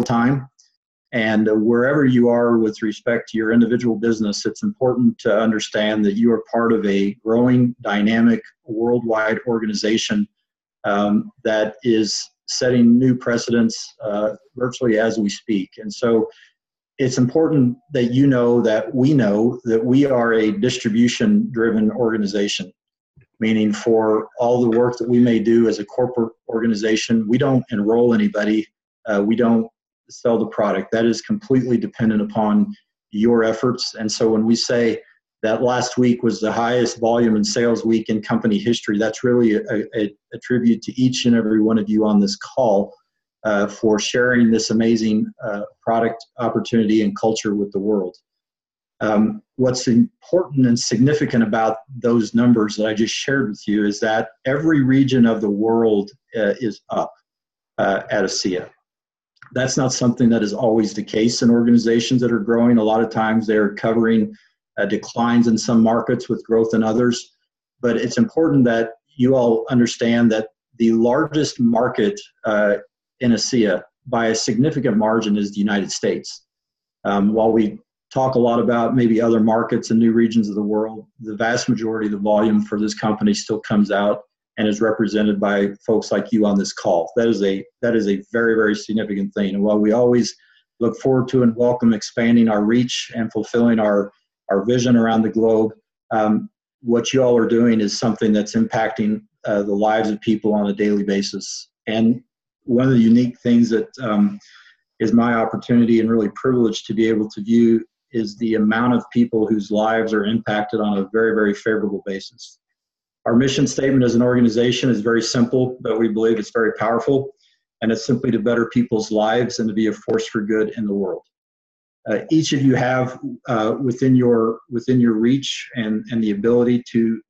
time. And wherever you are with respect to your individual business, it's important to understand that you are part of a growing, dynamic, worldwide organization that is setting new precedents virtually as we speak. And so it's important that you know that we are a distribution-driven organization, meaning for all the work that we may do as a corporate organization, we don't enroll anybody, we don't sell the product. That is completely dependent upon your efforts. And so when we say that last week was the highest volume and sales week in company history, that's really a tribute to each and every one of you on this call for sharing this amazing product opportunity and culture with the world. What's important and significant about those numbers that I just shared with you is that every region of the world is up at Asea. That's not something that is always the case in organizations that are growing. A lot of times they're covering declines in some markets with growth in others. But it's important that you all understand that the largest market in Asea by a significant margin is the United States. While we talk a lot about maybe other markets and new regions of the world, the vast majority of the volume for this company still comes out and is represented by folks like you on this call. That is a very, very significant thing. And while we always look forward to and welcome expanding our reach and fulfilling our vision around the globe, what you all are doing is something that's impacting the lives of people on a daily basis. And one of the unique things that is my opportunity and really privileged to be able to view is the amount of people whose lives are impacted on a very, very favorable basis. Our mission statement as an organization is very simple, but we believe it's very powerful, and it's simply to better people's lives and to be a force for good in the world. Each of you have within your reach and the ability to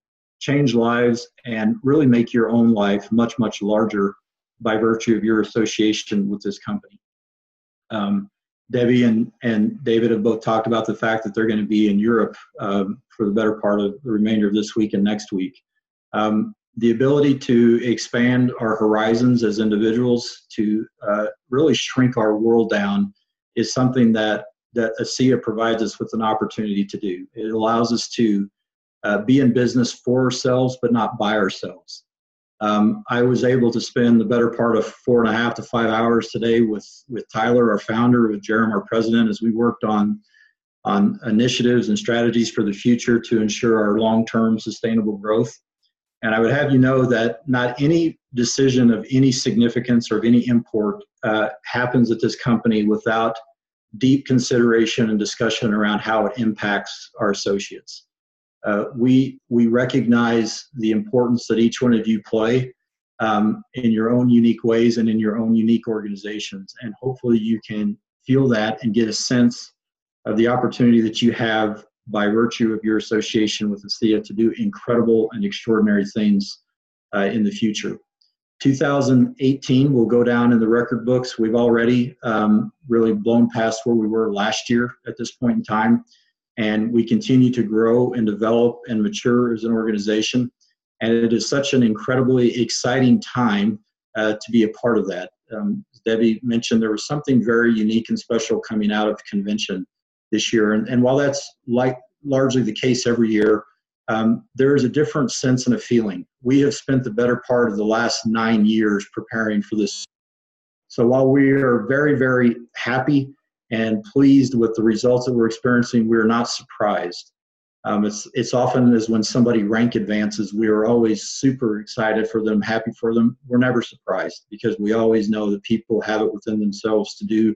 change lives and really make your own life much, much larger by virtue of your association with this company. Debbie and David have both talked about the fact that they're going to be in Europe for the better part of the remainder of this week and next week. The ability to expand our horizons as individuals, to really shrink our world down, is something that Asea provides us with an opportunity to do. It allows us to be in business for ourselves, but not by ourselves. I was able to spend the better part of 4.5 to 5 hours today with Tyler, our founder, with Jerem, our president, as we worked on initiatives and strategies for the future to ensure our long-term sustainable growth. And I would have you know that not any decision of any significance or of any import happens at this company without deep consideration and discussion around how it impacts our associates. We recognize the importance that each one of you play in your own unique ways and in your own unique organizations. And hopefully you can feel that and get a sense of the opportunity that you have by virtue of your association with Asea to do incredible and extraordinary things in the future. 2018 will go down in the record books. We've already really blown past where we were last year at this point in time. And we continue to grow and develop and mature as an organization. And it is such an incredibly exciting time to be a part of that. As Debbie mentioned, there was something very unique and special coming out of convention this year. And while that's largely the case every year, there is a different sense and a feeling. We have spent the better part of the last 9 years preparing for this. So while we are very, very happy and pleased with the results that we're experiencing, we're not surprised. It's often as when somebody rank advances, we are always super excited for them, happy for them. We're never surprised because we always know that people have it within themselves to do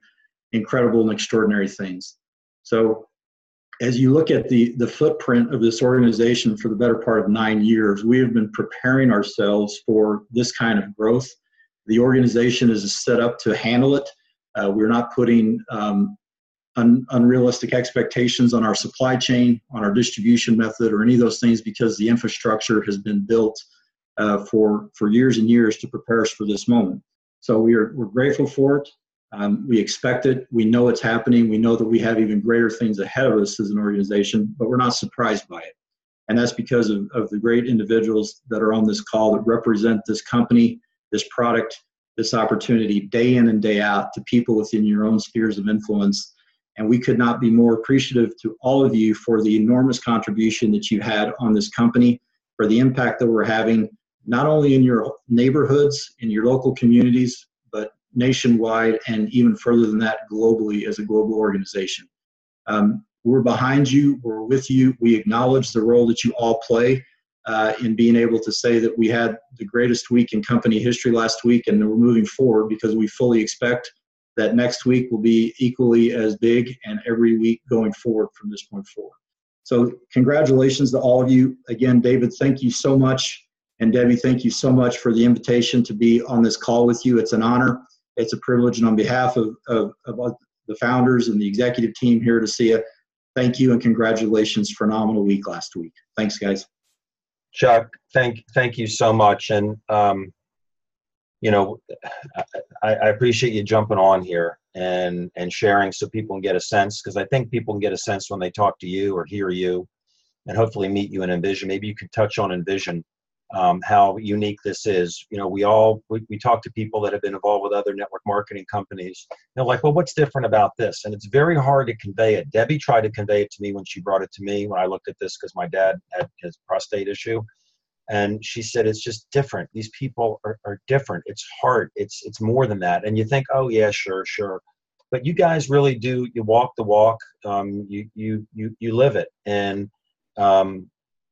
incredible and extraordinary things. So as you look at the footprint of this organization for the better part of 9 years, we have been preparing ourselves for this kind of growth. The organization is set up to handle it. We're not putting unrealistic expectations on our supply chain, on our distribution method, or any of those things because the infrastructure has been built for years and years to prepare us for this moment. So we're grateful for it. We expect it. We know it's happening. We know that we have even greater things ahead of us as an organization, but we're not surprised by it. And that's because of the great individuals that are on this call that represent this company, this product, this opportunity day in and day out to people within your own spheres of influence. And we could not be more appreciative to all of you for the enormous contribution that you had on this company, for the impact that we're having, not only in your neighborhoods, in your local communities, but nationwide, and even further than that, globally as a global organization. We're behind you, we're with you. We acknowledge the role that you all play in being able to say that we had the greatest week in company history last week, and we're moving forward because we fully expect that next week will be equally as big, and every week going forward from this point forward. So congratulations to all of you. Again, David, thank you so much. And Debbie, thank you so much for the invitation to be on this call with you. It's an honor. It's a privilege. And on behalf of the founders and the executive team here at Asea, thank you and congratulations. Phenomenal week last week. Thanks, guys. Chuck, thank you so much. And, you know, I appreciate you jumping on here and sharing so people can get a sense, because I think people can get a sense when they talk to you or hear you and hopefully meet you in Envision. Maybe you could touch on Envision, how unique this is. You know, we talk to people that have been involved with other network marketing companies. They're like, well, what's different about this? And it's very hard to convey it. Debbie tried to convey it to me when she brought it to me when I looked at this, because my dad had his prostate issue. And she said, it's just different. These people are different. It's hard. It's more than that. And you think, oh yeah, sure. But you guys really do. You walk the walk. You live it. And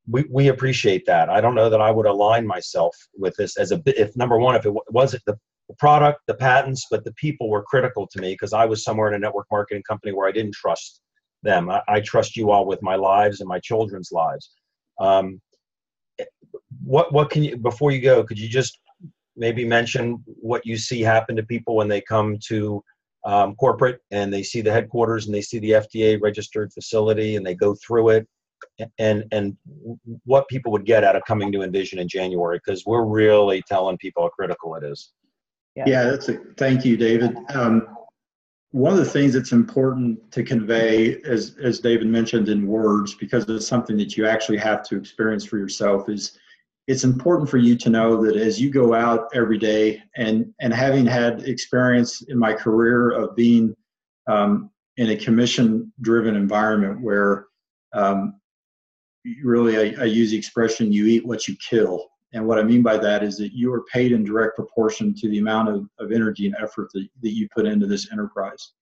we appreciate that. I don't know that I would align myself with this as if number one, if it wasn't the product, the patents, but the people were critical to me, because I was somewhere in a network marketing company where I didn't trust them. I trust you all with my lives and my children's lives. What can you, before you go, could you just maybe mention what you see happen to people when they come to corporate and they see the headquarters and they see the FDA registered facility and they go through it, and what people would get out of coming to Envision in January, because we're really telling people how critical it is. Yeah, thank you, David. One of the things that's important to convey, as David mentioned, in words, because it's something that you actually have to experience for yourself, is it's important for you to know that as you go out every day, and having had experience in my career of being in a commission-driven environment where really I use the expression, you eat what you kill. And what I mean by that is that you are paid in direct proportion to the amount of energy and effort that you put into this enterprise.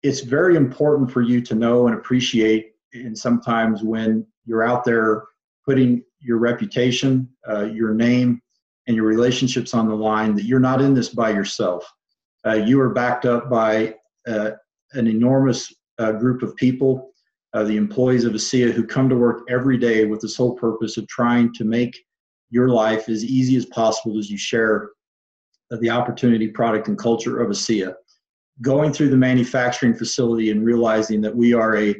It's very important for you to know and appreciate, and sometimes when you're out there putting your reputation, your name, and your relationships on the line, that you're not in this by yourself. You are backed up by an enormous group of people, the employees of Asea, who come to work every day with the sole purpose of trying to make your life as easy as possible as you share the opportunity, product, and culture of Asea. Going through the manufacturing facility and realizing that we are a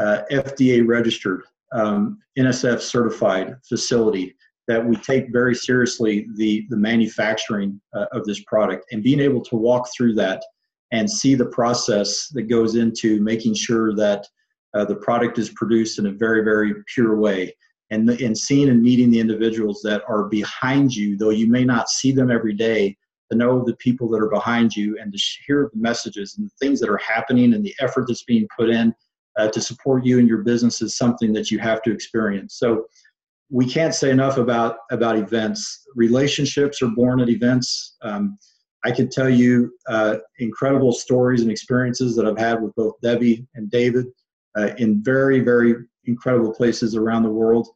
FDA registered, NSF certified facility, that we take very seriously the manufacturing of this product, and being able to walk through that and see the process that goes into making sure that the product is produced in a very, very pure way, and seeing and meeting the individuals that are behind you, though you may not see them every day, to know the people that are behind you and to hear the messages and the things that are happening and the effort that's being put in to support you and your business is something that you have to experience. So we can't say enough about events. Relationships are born at events. I could tell you incredible stories and experiences that I've had with both Debbie and David in very, very incredible places around the world.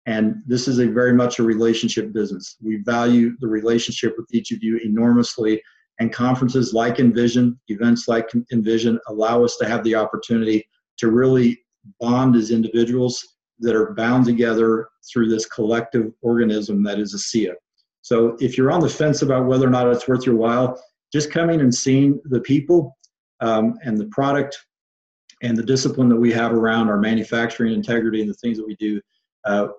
And this is very much a relationship business. We value the relationship with each of you enormously. And conferences like Envision, events like Envision, allow us to have the opportunity to really bond as individuals that are bound together through this collective organism that is Asea. So if you're on the fence about whether or not it's worth your while, just coming and seeing the people and the product and the discipline that we have around our manufacturing integrity and the things that we do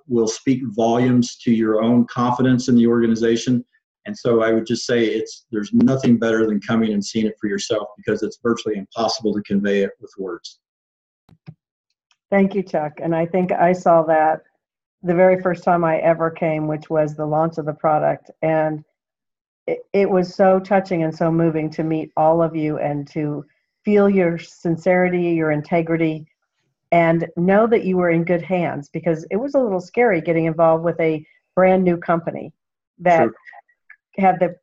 will speak volumes to your own confidence in the organization. And so I would just say there's nothing better than coming and seeing it for yourself, because it's virtually impossible to convey it with words. Thank you, Chuck. And I think I saw that the very first time I ever came, which was the launch of the product. And it was so touching and so moving to meet all of you and to feel your sincerity, your integrity, and know that you were in good hands, because it was a little scary getting involved with a brand new company that Sure.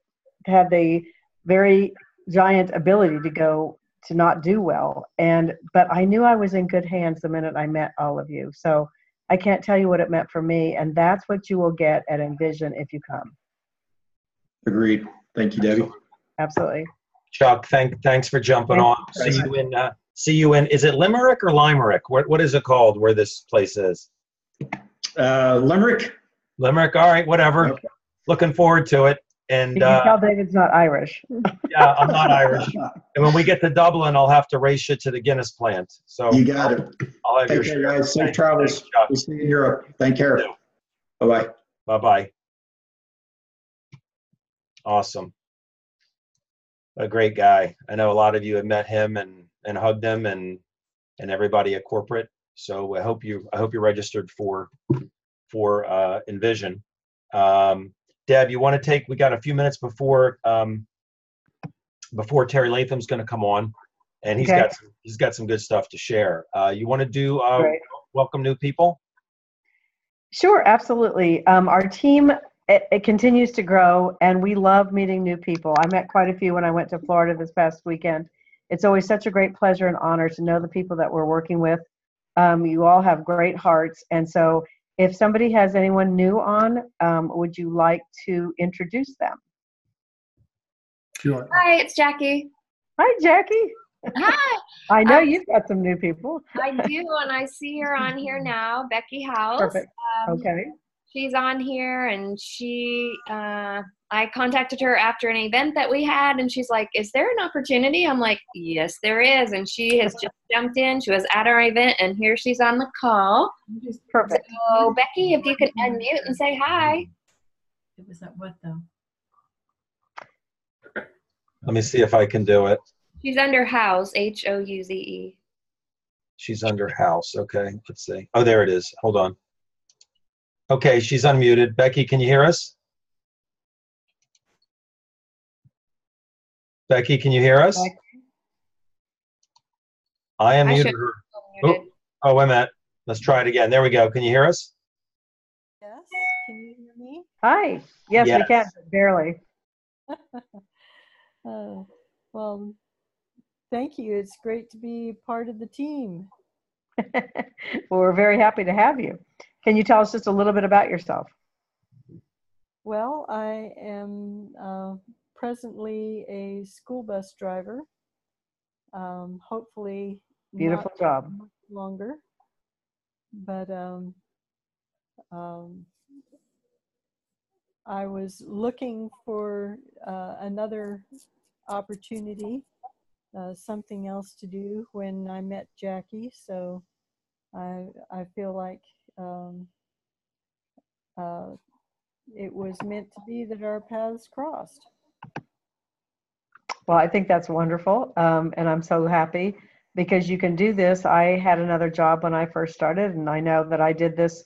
had the very giant ability to not do well. But I knew I was in good hands the minute I met all of you. So I can't tell you what it meant for me, and that's what you will get at Envision if you come. Agreed. Thank you, Debbie. Absolutely. Chuck, thanks for jumping on. See you in. Is it Limerick or Limerick? What is it called? Where this place is? Limerick. Limerick. All right, whatever. Okay. Looking forward to it. And You can tell David's not Irish. yeah, I'm not Irish. And when we get to Dublin, I'll have to race you to the Guinness plant. So You got it. I'll have Take your care, share. guys. Safe travels. Thanks, Chuck. We'll see you in Europe. Take care. Bye-bye. Bye-bye. Awesome. A great guy. I know a lot of you have met him and hugged him and everybody at corporate. So I hope you're registered for Envision. Deb, you want to we got a few minutes before Terry Latham's going to come on, and he's got some good stuff to share. You want to do welcome new people? Sure, absolutely. Our team, it continues to grow, and we love meeting new people. I met quite a few when I went to Florida this past weekend. It's always such a great pleasure and honor to know the people that we're working with. You all have great hearts, and so if somebody has anyone new on, would you like to introduce them? Sure. Hi, it's Jackie. Hi, Jackie. Hi. I know you've got some new people. I do, and I see her on here now, Becky House. Perfect. Okay. She's on here, and I contacted her after an event that we had, and she's like, is there an opportunity? I'm like, yes, there is. And she has just jumped in. She was at our event, and here she's on the call. Perfect. So, Becky, if you could unmute and say hi. It was at what, though? Let me see if I can do it. She's under House, Houze. She's under House. Okay, let's see. Oh, there it is. Hold on. Okay, she's unmuted. Becky, can you hear us? Becky, can you hear us? I unmuted her. Oh, wait a minute. Let's try it again. There we go. Can you hear us? Yes. Can you hear me? Hi. Yes, we can. Barely. Well, thank you. It's great to be part of the team. Well, we're very happy to have you. Can you tell us just a little bit about yourself? Well, I am presently a school bus driver. Hopefully, Beautiful job. much longer. But I was looking for another opportunity, something else to do when I met Jackie. So I feel like it was meant to be that our paths crossed. Well, I think that's wonderful, and I'm so happy because you can do this. I had another job when I first started, and I know that I did this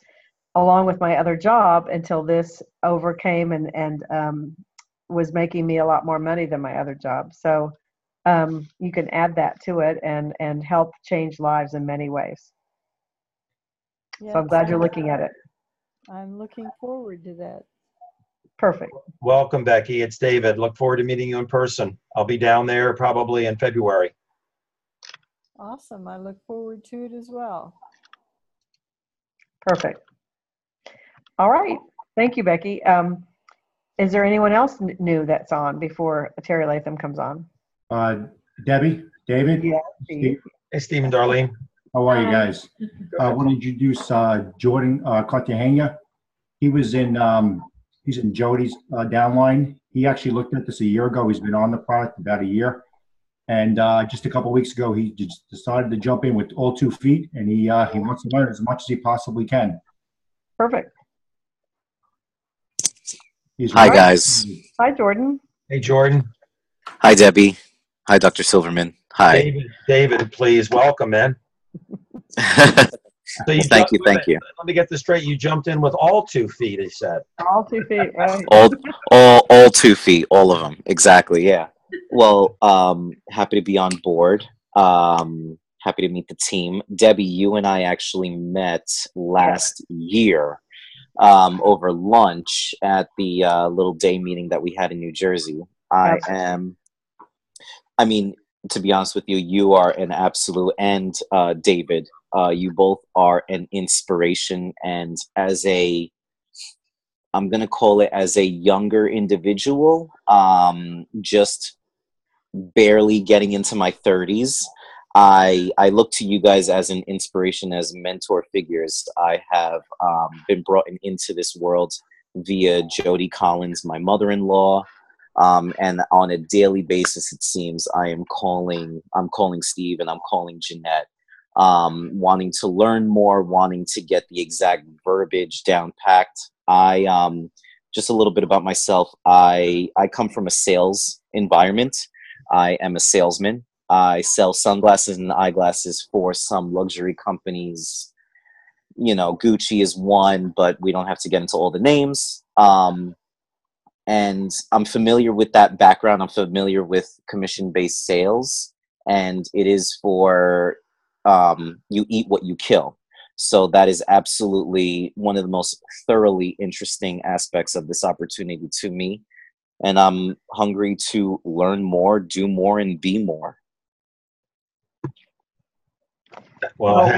along with my other job until this overcame and was making me a lot more money than my other job. So you can add that to it and help change lives in many ways. Yes, So I'm glad you're looking at it. I'm looking forward to that. Perfect. Welcome, Becky. It's David. Look forward to meeting you in person. I'll be down there probably in February. Awesome. I look forward to it as well. Perfect. All right. Thank you, Becky. Is there anyone else new that's on before Terry Latham comes on? Debbie, David? Yeah. Steve? Hey, Steve and Darlene. How are you guys? I want to introduce Jordan Cartagena. He was in, he's in Jody's downline. He actually looked at this a year ago. He's been on the product about a year. And just a couple of weeks ago, he just decided to jump in with all 2 feet, and he wants to learn as much as he possibly can. Perfect. Hi, guys. Hi, Jordan. Hey, Jordan. Hi, Debbie. Hi, Dr. Silverman. Hi. David, please welcome, man. So you Thank you, thank you. Let me get this straight. You jumped in with all 2 feet, he said. All 2 feet, right? All 2 feet, all of them. Exactly. Yeah. Well, happy to be on board. Happy to meet the team. Debbie, you and I actually met last year over lunch at the little day meeting that we had in New Jersey. I mean, to be honest with you, you are an absolute, and David, you both are an inspiration. And as I'm going to call it as a younger individual, just barely getting into my 30s, I look to you guys as an inspiration, as mentor figures. I have been brought into this world via Jody Collins, my mother-in-law, and on a daily basis, it seems I'm calling Steve and I'm calling Jeanette, wanting to learn more, wanting to get the exact verbiage down packed. Just a little bit about myself. I come from a sales environment. I am a salesman. I sell sunglasses and eyeglasses for some luxury companies. You know, Gucci is one, but we don't have to get into all the names. And I'm familiar with that background. I'm familiar with commission-based sales, and it is for you eat what you kill. So that is absolutely one of the most thoroughly interesting aspects of this opportunity to me. And I'm hungry to learn more, do more, and be more. Well,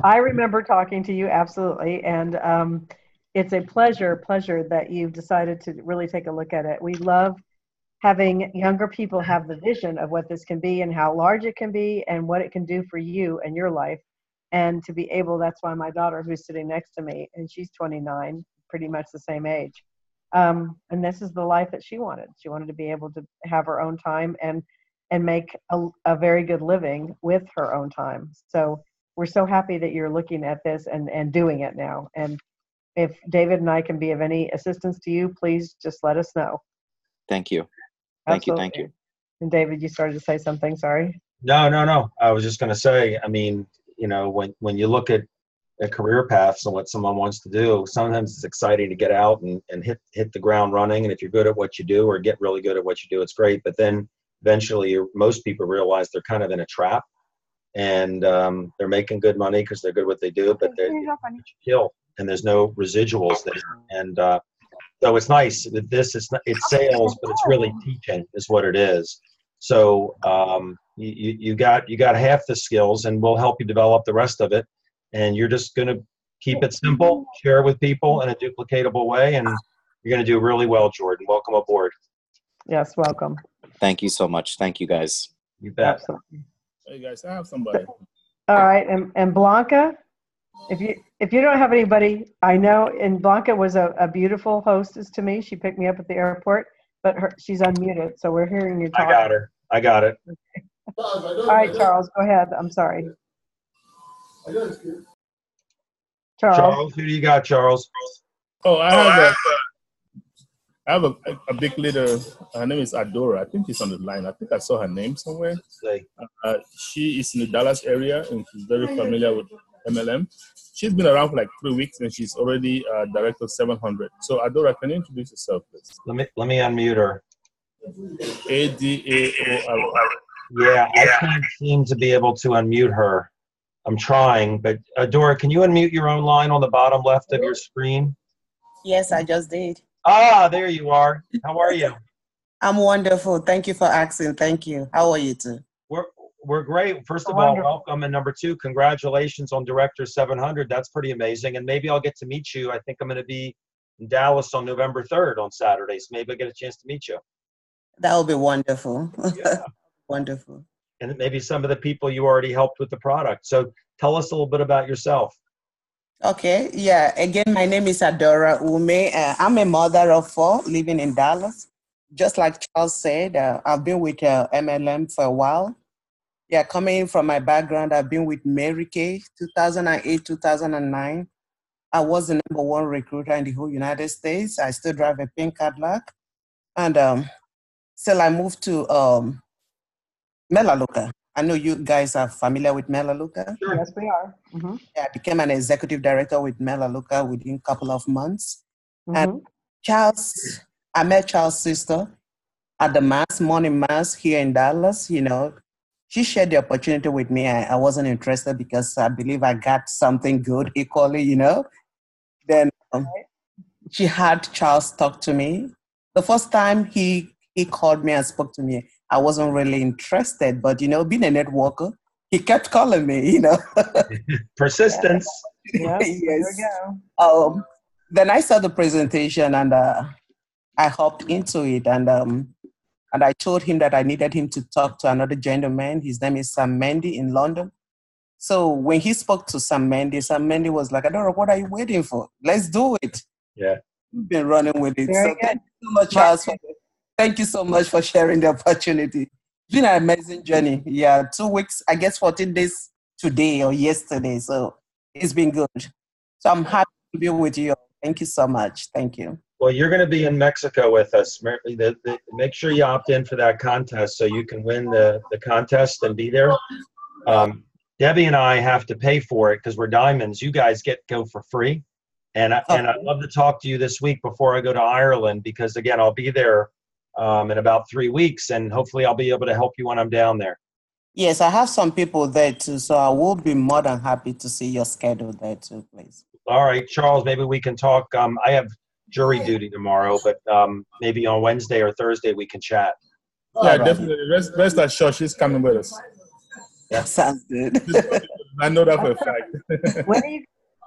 I remember talking to you, absolutely, and it's a pleasure that you've decided to really take a look at it. We love having younger people have the vision of what this can be and how large it can be and what it can do for you and your life. And to be able, that's why my daughter, who's sitting next to me, and she's 29, pretty much the same age. And this is the life that she wanted. She wanted to be able to have her own time and make a very good living with her own time. So we're so happy that you're looking at this and doing it now. And if David and I can be of any assistance to you, please just let us know. Thank you. Absolutely. Thank you. And David, you started to say something, sorry. No. I was just going to say, I mean, you know, when you look at career paths and what someone wants to do, sometimes it's exciting to get out and hit the ground running. And if you're good at what you do or get really good at what you do, it's great. But then eventually most people realize they're kind of in a trap, and they're making good money because they're good at what they do, but they're kill, and there's no residuals there. And so it's nice that it's sales, but it's really teaching is what it is. So you got half the skills, and we'll help you develop the rest of it. And you're just going to keep it simple, share it with people in a duplicatable way, and you're going to do really well, Jordan. Welcome aboard. Yes, welcome. Thank you so much. Thank you, guys. You bet. Absolutely. Hey guys, I have somebody. All right, and Blanca, if you don't have anybody, I know, and Blanca was a beautiful hostess to me. She picked me up at the airport, but she's unmuted, so we're hearing you talk. I got it. Okay. All right, Charles, go ahead. I'm sorry. Charles, who do you got, Charles? Oh, I have a big leader. Her name is Adora. I think she's on the line. I think I saw her name somewhere. She is in the Dallas area, and she's very familiar with MLM. She's been around for like 3 weeks, and she's already director 700. So Adora, can you introduce yourself, please? Let me unmute her. Adaor. Yeah, I can't seem to be able to unmute her. I'm trying, but Adora, can you unmute your own line on the bottom left of your screen? Yes, I just did. Ah, there you are. How are you? I'm wonderful. Thank you for asking. Thank you. How are you too? We're great. First of all, welcome. And number two, congratulations on Director 700. That's pretty amazing. And maybe I'll get to meet you. I think I'm going to be in Dallas on November 3rd on Saturday. So maybe I'll get a chance to meet you. That would be wonderful. Yeah. Wonderful. And maybe some of the people you already helped with the product. So tell us a little bit about yourself. Okay. Yeah. Again, my name is Adora Ume. I'm a mother of 4 living in Dallas. Just like Charles said, I've been with MLM for a while. Yeah, coming from my background, I've been with Mary Kay 2008, 2009. I was the #1 recruiter in the whole United States. I still drive a pink Cadillac. And still I moved to Melaleuca. I know you guys are familiar with Melaleuca. Sure. Yes, we are. Mm-hmm. Yeah, I became an executive director with Melaleuca within a couple of months. Mm-hmm. And I met Charles' sister at the morning mass here in Dallas. She shared the opportunity with me. I wasn't interested because I believe I got something good equally. Then she had Charles talk to me. The first time he called me and spoke to me, I wasn't really interested. But being a networker, he kept calling me. Persistence. Yeah. Yes. There we go. Then I saw the presentation and I hopped into it and I told him that I needed him to talk to another gentleman. His name is Sam Mendy in London. So when he spoke to Sam Mendy was like, Adora, what are you waiting for? Let's do it. Yeah. We've been running with it. Very So good. thank you so much, Charles. Thank you so much for sharing the opportunity. It's been an amazing journey. Yeah, 2 weeks, I guess 14 days today or yesterday. So it's been good. So I'm happy to be with you. Thank you so much. Thank you. Well, you're going to be in Mexico with us. Make sure you opt in for that contest so you can win the contest and be there. Debbie and I have to pay for it because we're diamonds. You guys go for free. And I'd love to talk to you this week before I go to Ireland because, again, I'll be there in about 3 weeks, and hopefully I'll be able to help you when I'm down there. Yes, I have some people there too, so I will be more than happy to see your schedule there too, please. All right, Charles, maybe we can talk. I have jury duty tomorrow, but maybe on Wednesday or Thursday we can chat. Yeah, definitely. Rest assured, she's coming with us. Yeah, sounds good. I know that for a fact.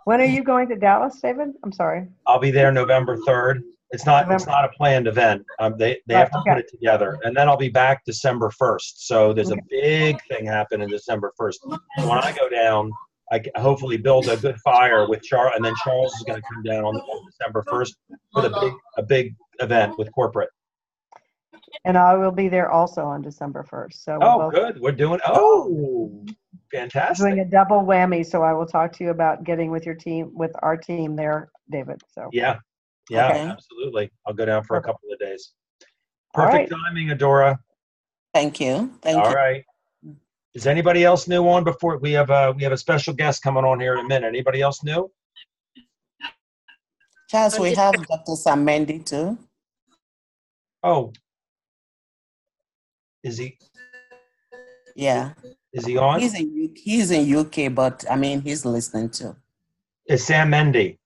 When are you going to Dallas, David? I'm sorry. I'll be there November 3rd. It's not a planned event. They have to put it together, and then I'll be back December 1st. So there's a big thing happening December 1st. So when I go down, I can hopefully build a good fire with Charles, and then Charles is going to come down on December 1st for a big event with corporate. And I will be there also on December 1st. So good. We're doing fantastic. Doing a double whammy. So I will talk to you about getting with our team there, David. So yeah, Okay. absolutely. I'll go down for a couple of days. All Perfect timing, Adora. Thank you. All right. Is anybody else new on before we have a special guest coming on here in a minute? Anybody else new? Charles, we have Dr. Sam Mendy too. Oh. Is he? Yeah. Is he on? He's in UK, but I mean, he's listening too. Is Sam Mendy?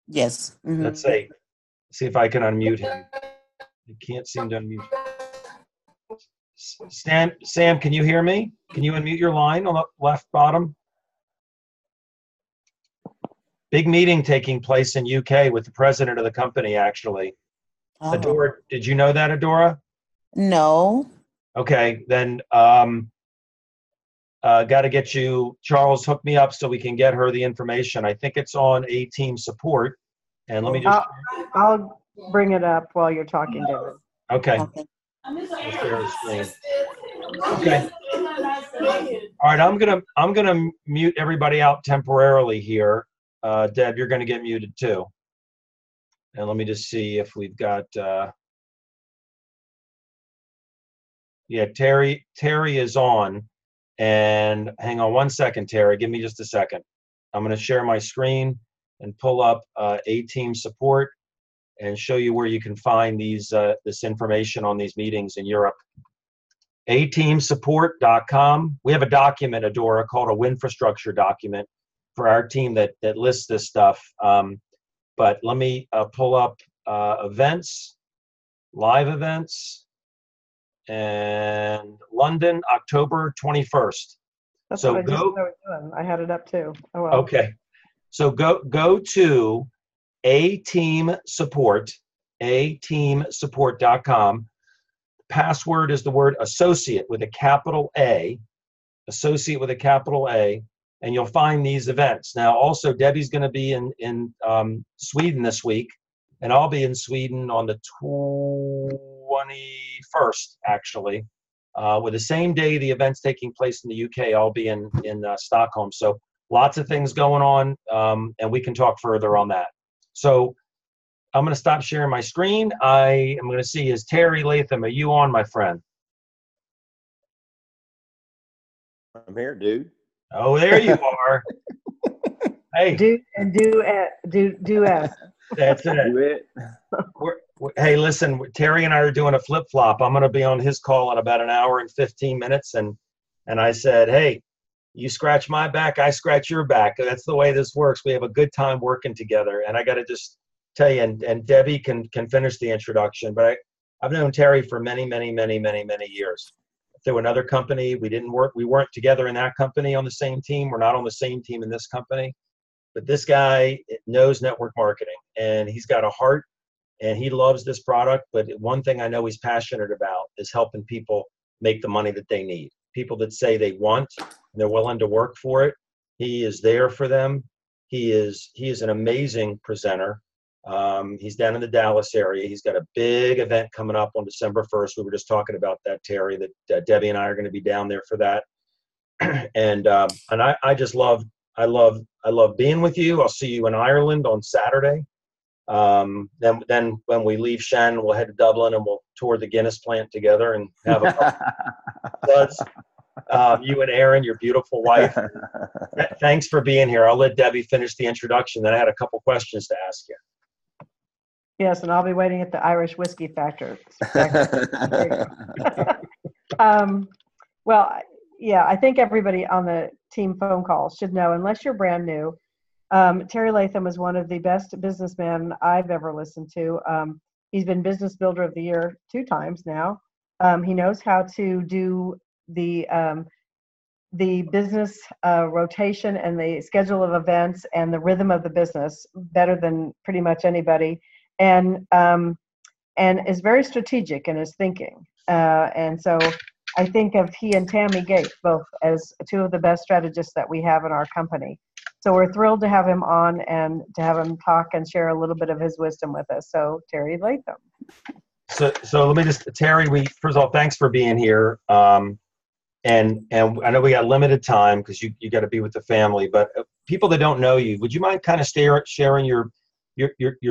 Yes. Mm-hmm. Let's see if I can unmute him. I can't seem to unmute. Sam, can you hear me? Can you unmute your line on the left bottom? Big meeting taking place in UK with the president of the company, actually. Oh. Adora, did you know that, Adora? No. Okay, then got to get you, Charles, hook me up so we can get her the information. I think it's on A-Team support. And let me just... I'll bring it up while you're talking, David. Okay. I'll share the screen. Okay. All right, I'm gonna mute everybody out temporarily here. Deb, you're gonna get muted too. And let me just see if we've got yeah, Terry is on. And hang on one second, Terry. Give me just a second. I'm gonna share my screen and pull up A-Team support and show you where you can find this information on these meetings in Europe. ateamsupport.com. We have a document, Adora, called a Winfrastructure document for our team that lists this stuff. But let me pull up events, live events, and London, October 21st. That's so what I was doing. I had it up too. Oh, well. Okay. So go to A-Team Support, ateamsupport.com. Password is the word associate with a capital A, associate with a capital A, and you'll find these events. Now, also, Debbie's going to be in Sweden this week, and I'll be in Sweden on the 21st, actually. With the same day the event's taking place in the UK, I'll be in Stockholm. So lots of things going on, and we can talk further on that. So I'm going to stop sharing my screen. I am going to see, is Terry Latham, are you on, my friend? I'm here, dude. Oh, there you are. Hey, Do S. that's it. Do it. Hey, listen, Terry and I are doing a flip flop. I'm going to be on his call in about an hour and 15 minutes, and I said, hey, you scratch my back, I scratch your back. That's the way this works. We have a good time working together, and I got to just tell you, and Debbie can finish the introduction, but I've known Terry for many, many, many, many, many years. Through another company, we weren't together in that company on the same team. We're not on the same team in this company, but this guy knows network marketing, and he's got a heart, and he loves this product. But one thing I know he's passionate about is helping people make the money that they need. People that say they want, and they're willing to work for it. He is there for them. He is an amazing presenter. He's down in the Dallas area. He's got a big event coming up on December 1st. We were just talking about that, Terry, that Debbie and I are going to be down there for that. and I just love being with you. I'll see you in Ireland on Saturday. Then when we leave Shannon, we'll head to Dublin and we'll tour the Guinness plant together and have a couple buds. You and Erin, your beautiful wife. Thanks for being here. I'll let Debbie finish the introduction. Then I had a couple questions to ask you. Yes, and I'll be waiting at the Irish Whiskey Factory. Well, yeah, I think everybody on the team phone call should know, unless you're brand new, Terry Latham is one of the best businessmen I've ever listened to. He's been Business Builder of the Year 2 times now. He knows how to do the business rotation and the schedule of events and the rhythm of the business better than pretty much anybody, and is very strategic in his thinking. And so I think of he and Tammy Gates both as 2 of the best strategists that we have in our company. So we're thrilled to have him on and to have him talk and share a little bit of his wisdom with us. So Terry Latham. So let me just, Terry, first of all, thanks for being here. And I know we got limited time because you got to be with the family, but people that don't know you, would you mind kind of sharing your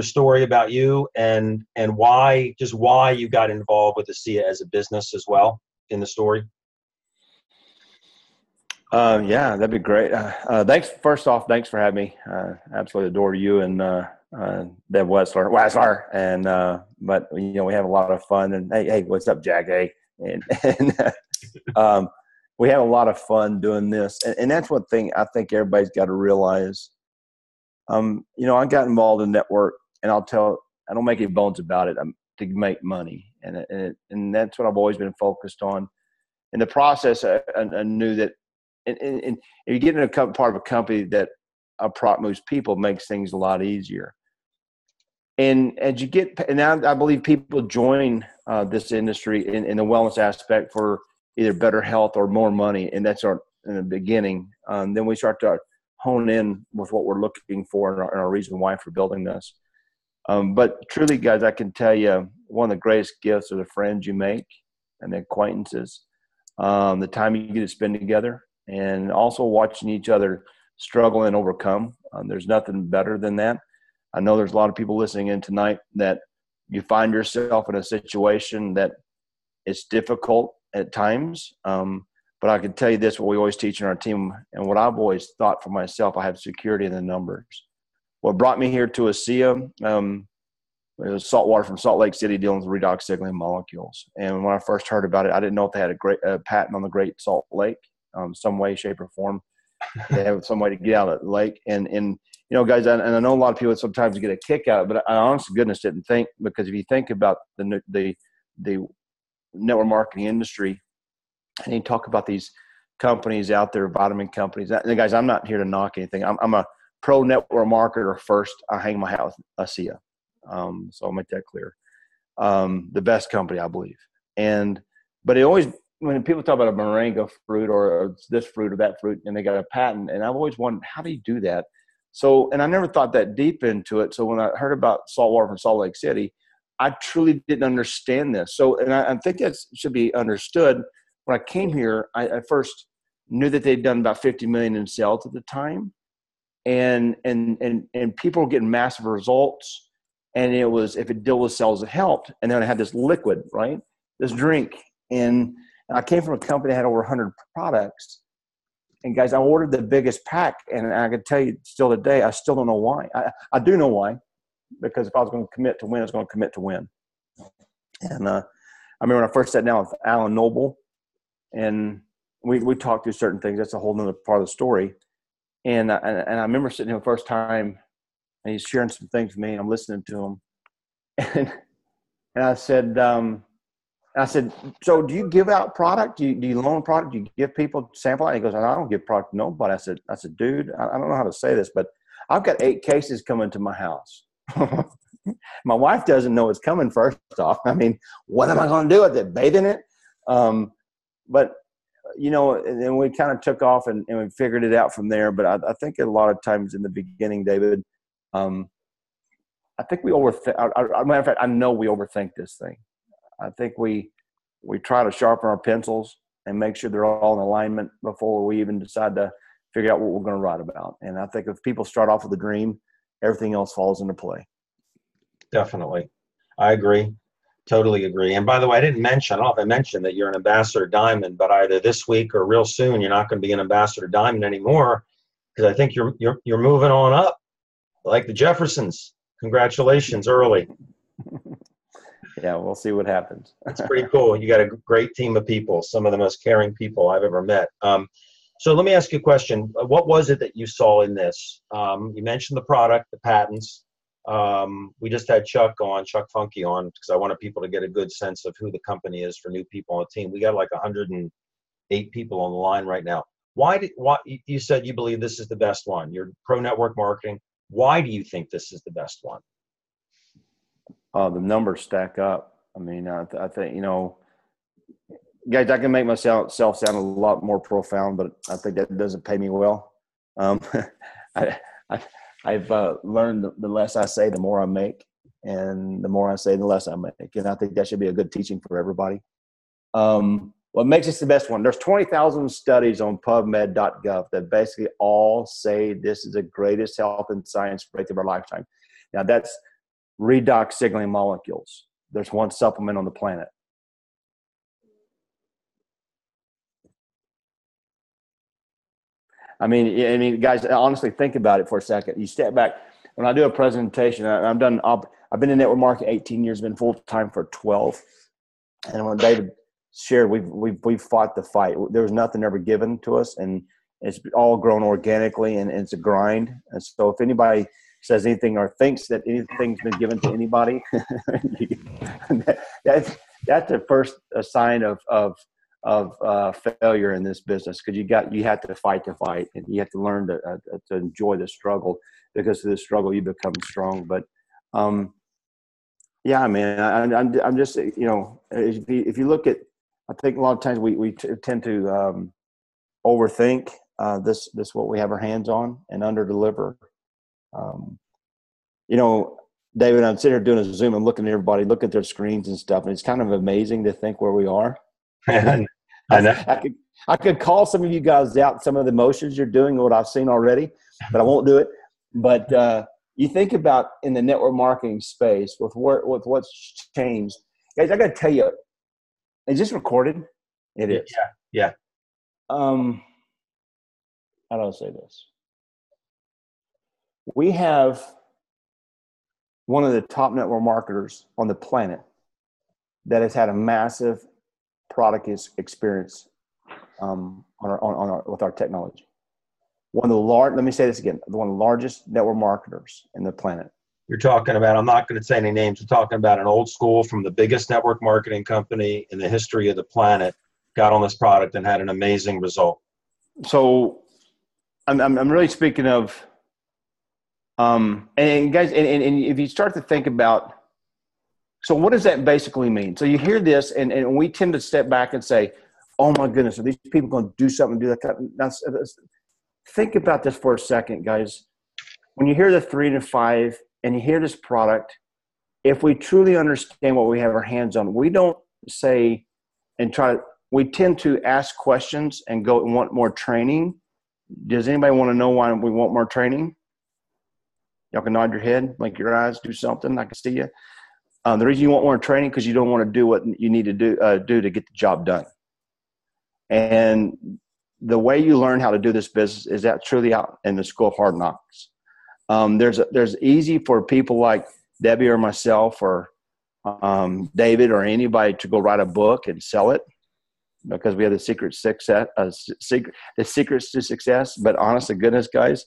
story about you and why you got involved with Asea as a business as well in the story? Yeah, that'd be great. First off, thanks for having me. Absolutely adore you and Deb Wetzler. And but we have a lot of fun. And hey, what's up, Jack? Hey, and we have a lot of fun doing this. And that's one thing I think everybody's got to realize. I got involved in network, and I don't make any bones about it. To make money, and that's what I've always been focused on. In the process, I knew that. And if you get in a part of a company that moves people, makes things a lot easier. And as you get, and now I believe people join this industry in the wellness aspect for either better health or more money, and that's in the beginning. Then we start to hone in with what we're looking for and our reason why for building this. But truly, guys, I can tell you one of the greatest gifts are the friends you make and the acquaintances, the time you get to spend together. And also watching each other struggle and overcome. There's nothing better than that. I know there's a lot of people listening in tonight that you find yourself in a situation that it's difficult at times. But I can tell you this, what we always teach in our team, and what I've always thought for myself, I have security in the numbers. What brought me here to Asea, it was saltwater from Salt Lake City dealing with redox signaling molecules. And when I first heard about it, I didn't know if they had a great patent on the Great Salt Lake. Some way, shape, or form. They have some way to get out of the lake. And guys, and I know a lot of people sometimes get a kick out of it, but I honest to goodness didn't think, because if you think about the network marketing industry, and you talk about these companies out there, vitamin companies, and guys, I'm not here to knock anything. I'm a pro network marketer first. I hang my hat with Asea. So I'll make that clear. The best company, I believe. But it always, when people talk about a moringa fruit or this fruit or that fruit, and they got a patent, and I've always wondered, how do you do that? So, and I never thought that deep into it. So when I heard about saltwater from Salt Lake City, I truly didn't understand this. So, and I think that should be understood. When I came here, I first knew that they'd done about 50 million in sales at the time, and people were getting massive results. And it was, if it dealt with cells, it helped. And then I had this liquid, right? This drink. And I came from a company that had over 100 products, And guys, I ordered the biggest pack, and I can tell you still today, I still don't know why. I do know why, because if I was going to commit to win, I was going to commit to win. And I remember when I first sat down with Alan Noble, and we talked through certain things. That's a whole other part of the story. And I remember sitting here the first time, and he's sharing some things with me, and I'm listening to him. And I said, so do you give out product? Do you loan product? Do you give people sample? And he goes, I don't give product to nobody. I said, dude, I don't know how to say this, but I've got 8 cases coming to my house. My wife doesn't know it's coming, first off. I mean, what am I going to do with it? Bathe in it? But, you know, and then we kind of took off and we figured it out from there. But I think a lot of times in the beginning, David, I think we overthink. Matter of fact, I know we overthink this thing. I think we try to sharpen our pencils and make sure they're all in alignment before we even decide to figure out what we're going to write about. And I think if people start off with a dream, everything else falls into play. Definitely. I agree. Totally agree. And by the way, I don't know if I mentioned that you're an Ambassador Diamond, but either this week or real soon, you're not going to be an Ambassador Diamond anymore, because I think you're moving on up like the Jeffersons. Congratulations early. Yeah, we'll see what happens. That's pretty cool. You got a great team of people, some of the most caring people I've ever met. So let me ask you a question. What was it that you saw in this? You mentioned the product, the patents. We just had Chuck Funke on, because I wanted people to get a good sense of who the company is for new people on the team. We got like 108 people on the line right now. Why you said you believe this is the best one? You're pro network marketing. Why do you think this is the best one? The numbers stack up. I mean, I think, you know, guys, I can make myself sound a lot more profound, but I think that doesn't pay me well. I've learned the less I say, the more I make, and the more I say, the less I make. And I think that should be a good teaching for everybody. What makes this the best one? There's 20,000 studies on PubMed.gov that basically all say this is the greatest health and science breakthrough of our lifetime. Now, that's redox signaling molecules. There's one supplement on the planet. I mean, guys, honestly, think about it for a second. You step back. When I do a presentation, I've been in network marketing 18 years, been full time for 12. And when David shared, we've fought the fight. There was nothing ever given to us, and it's all grown organically, and it's a grind. And so, if anybody says anything or thinks that anything's been given to anybody, that's the first sign of failure in this business, because you have to fight the fight, and you have to learn to enjoy the struggle, because of the struggle you become strong. But yeah, man, I'm just, you know, if you look at, I think a lot of times we tend to overthink this what we have our hands on and under deliver. You know, David, I'm sitting here doing a Zoom and looking at everybody, look at their screens and stuff, and it's kind of amazing to think where we are. I know. I could call some of you guys out, some of the motions you're doing, what I've seen already, but I won't do it. But you think about in the network marketing space with what's changed, guys. I got to tell you, is this recorded? It is. Yeah. How do I say this? We have one of the top network marketers on the planet that has had a massive product experience with our technology. Let me say this again, one of the largest network marketers in the planet. You're talking about, I'm not going to say any names, we're talking about an old school from the biggest network marketing company in the history of the planet, got on this product and had an amazing result. So I'm really speaking of, and guys, and if you start to think about, so what does that basically mean? So you hear this, and we tend to step back and say, oh my goodness, are these people going to do something, do that? Think about this for a second, guys. When you hear the 3 to 5 and you hear this product, if we truly understand what we have our hands on, we don't say and try, we tend to ask questions and go and want more training. Does anybody want to know why we want more training? Y'all can nod your head, blink your eyes, do something. I can see you. The reason you want more training because you don't want to do what you need to do to get the job done. And the way you learn how to do this business is that truly out in the school of hard knocks. There's easy for people like Debbie or myself or David or anybody to go write a book and sell it because we have the secrets to success. But honest to goodness, guys,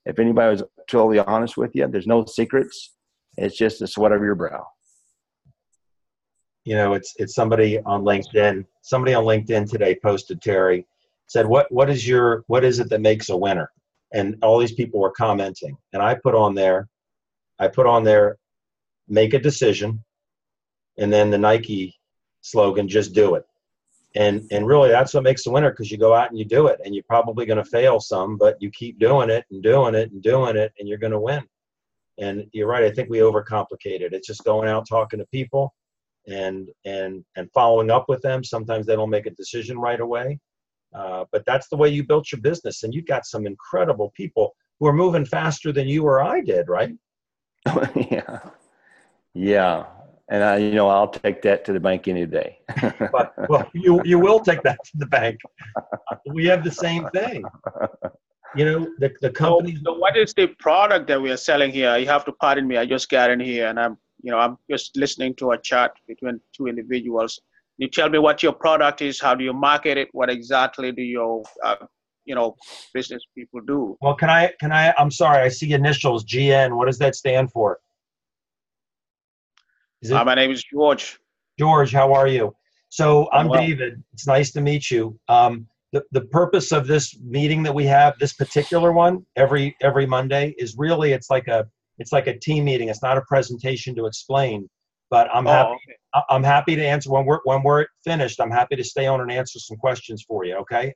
if anybody was totally honest with you, there's no secrets. It's just a sweat over your brow. You know, it's somebody on LinkedIn. Somebody on LinkedIn today posted, Terry, said, what is it that makes a winner? And all these people were commenting. And I put on there, make a decision, and then the Nike slogan, just do it. And really that's what makes a winner, because you go out and you do it, and you're probably going to fail some, but you keep doing it and doing it and doing it, and you're going to win. And you're right. I think we overcomplicate it. It's just going out, talking to people and following up with them. Sometimes they don't make a decision right away. But that's the way you built your business. And you've got some incredible people who are moving faster than you or I did, right? Yeah. Yeah. And I'll take that to the bank any day. But, well, you will take that to the bank. We have the same thing. You know, the company. So what is the product that we are selling here? You have to pardon me. I just got in here and I'm just listening to a chat between two individuals. You tell me what your product is. How do you market it? What exactly do your, business people do? Well, I'm sorry. I see initials, GN. What does that stand for? My name is George. George, how are you? So I'm David. It's nice to meet you. The purpose of this meeting that we have, this particular one, every Monday, is really it's like a team meeting. It's not a presentation to explain, but I'm happy to answer when we're finished. I'm happy to stay on and answer some questions for you. Okay.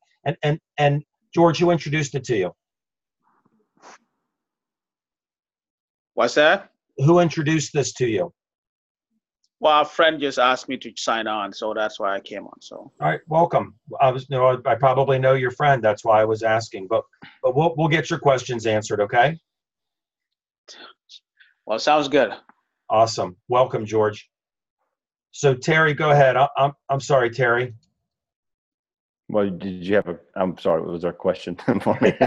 And George, who introduced it to you? What's that? Who introduced this to you? Well, a friend just asked me to sign on, so that's why I came on. So, all right, welcome. I probably know your friend. That's why I was asking, but we'll get your questions answered. Okay. Well, sounds good. Awesome. Welcome, George. So Terry, go ahead. I'm sorry, Terry. Well, did you have I'm sorry, what was our question for me?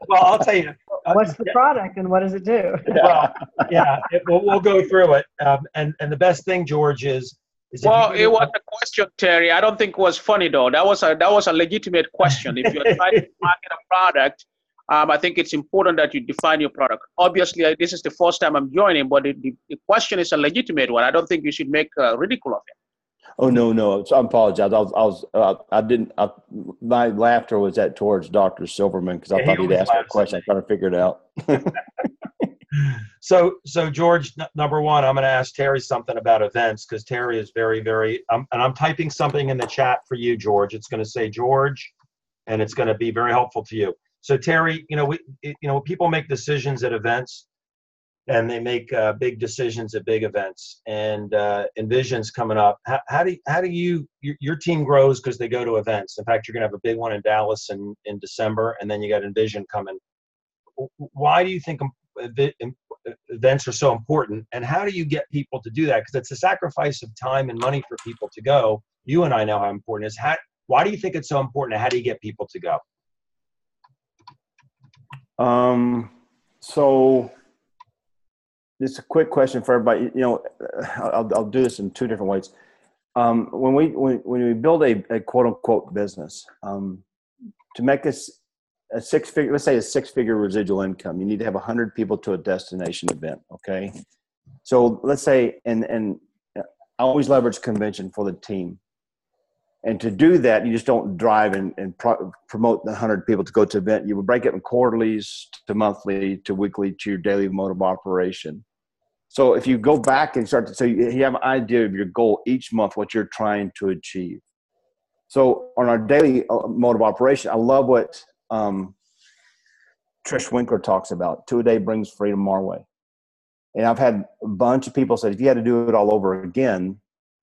Well, I'll tell you. What's the product and what does it do? Well, yeah, we'll go through it. And the best thing, George, is well, it was a question, Terry. I don't think it was funny though. That was a legitimate question. If you're trying to market a product, I think it's important that you define your product. Obviously, this is the first time I'm joining, but the question is a legitimate one. I don't think you should make ridicule of it. Oh, no. So I apologize. My laughter was towards Dr. Silverman because I thought he'd asked a question. I trying to figure it out. So George, number one, I'm going to ask Terry something about events because Terry is very, very, and I'm typing something in the chat for you, George. It's going to say George, and it's going to be very helpful to you. So Terry, people make decisions at events, and they make big decisions at big events. And Envision's coming up. How do your team grows because they go to events? In fact, you're going to have a big one in Dallas in December, and then you got Envision coming. Why do you think events are so important, and how do you get people to do that? Because it's a sacrifice of time and money for people to go. You and I know how important it is. Why do you think it's so important, and how do you get people to go? So it's a quick question for everybody. I'll do this in two different ways. When we build a quote unquote business, to make us a six-figure residual income, you need to have 100 people to a destination event. Okay. So let's say, and I always leverage convention for the team. And to do that, you just don't drive and promote the 100 people to go to event. You would break it in quarterlies to monthly to weekly to your daily mode of operation. So if you go back and so you have an idea of your goal each month, what you're trying to achieve. So on our daily mode of operation, I love what Trish Winkler talks about. 2 a day brings freedom our way. And I've had a bunch of people say, if you had to do it all over again,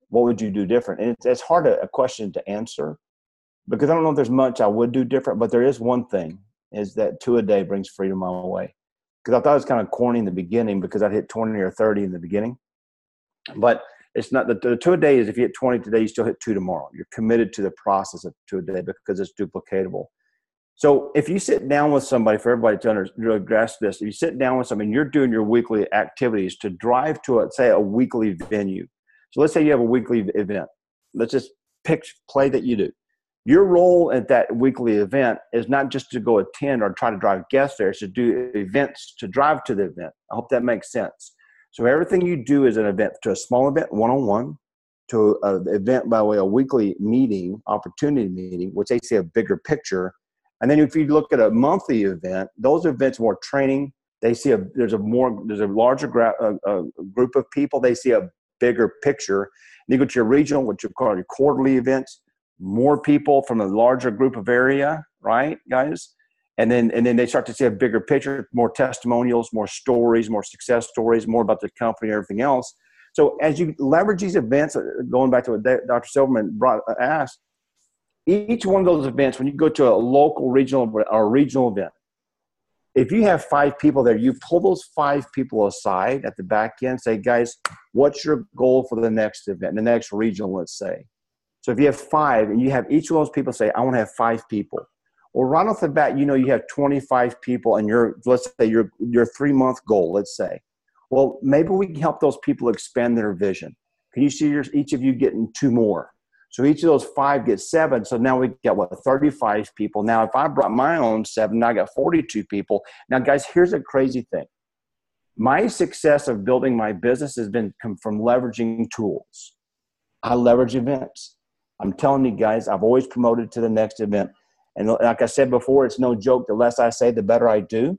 what would you do different? And it's hard a question to answer because I don't know if there's much I would do different, but there is one thing, is that 2 a day brings freedom my way. Because I thought it was kind of corny in the beginning because I'd hit 20 or 30 in the beginning. But It's not the 2 a day is if you hit 20 today, you still hit 2 tomorrow. You're committed to the process of 2 a day because it's duplicatable. So if you sit down with somebody, for everybody to really grasp this, if you sit down with somebody and you're doing your weekly activities to drive to, say, a weekly venue. So let's say you have a weekly event. Let's just play that you do. Your role at that weekly event is not just to go attend or try to drive guests there. It's to do events to drive to the event. I hope that makes sense. So everything you do is an event, to a small event, one-on-one, to an event by way of a weekly meeting, opportunity meeting, which they see a bigger picture. And then if you look at a monthly event, those events more training. They see there's a larger group of people. They see a bigger picture. And you go to your regional, what you call your quarterly events, more people from a larger group of area, right, guys? And then they start to see a bigger picture, more testimonials, more stories, more success stories, more about the company, everything else. So as you leverage these events, going back to what Dr. Silverman asked, each one of those events, when you go to a local, regional, or regional event, if you have 5 people there, you pull those 5 people aside at the back end, say, guys, what's your goal for the next event, the next regional, let's say. So if you have 5 and you have each of those people say, I want to have 5 people. Well, right off the bat, you have 25 people and let's say your 3-month goal, let's say. Well, maybe we can help those people expand their vision. Can you see each of you getting 2 more? So each of those 5 gets 7. So now we got 35 people. Now, if I brought my own 7, I got 42 people. Now, guys, here's a crazy thing. My success of building my business has come from leveraging tools. I leverage events. I'm telling you guys, I've always promoted to the next event. And like I said before, it's no joke. The less I say, the better I do.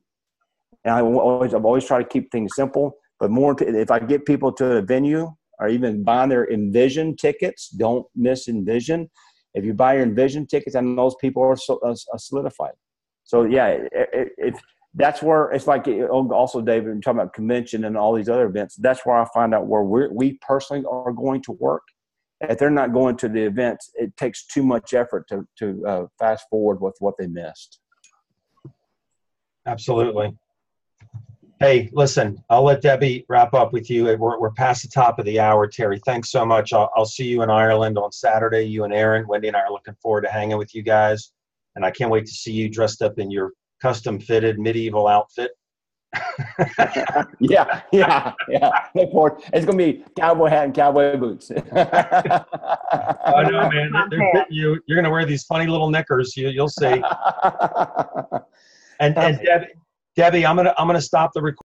And I've always tried to keep things simple. But more, if I get people to a venue, or even buying their Envision tickets, don't miss Envision. If you buy your Envision tickets, and those people are solidified. So yeah, that's where it's like. Also, David, we're talking about convention and all these other events. That's where I find out where we personally are going to work. If they're not going to the events, it takes too much effort to fast forward with what they missed. Absolutely. Hey, listen, I'll let Debbie wrap up with you. We're past the top of the hour, Terry. Thanks so much. I'll see you in Ireland on Saturday. You and Aaron, Wendy and I are looking forward to hanging with you guys. And I can't wait to see you dressed up in your custom-fitted medieval outfit. Yeah. Look forward. It's going to be cowboy hat and cowboy boots. I know, man. They're fitting you. You're going to wear these funny little knickers. You'll see. And Debbie, I'm gonna stop the recording.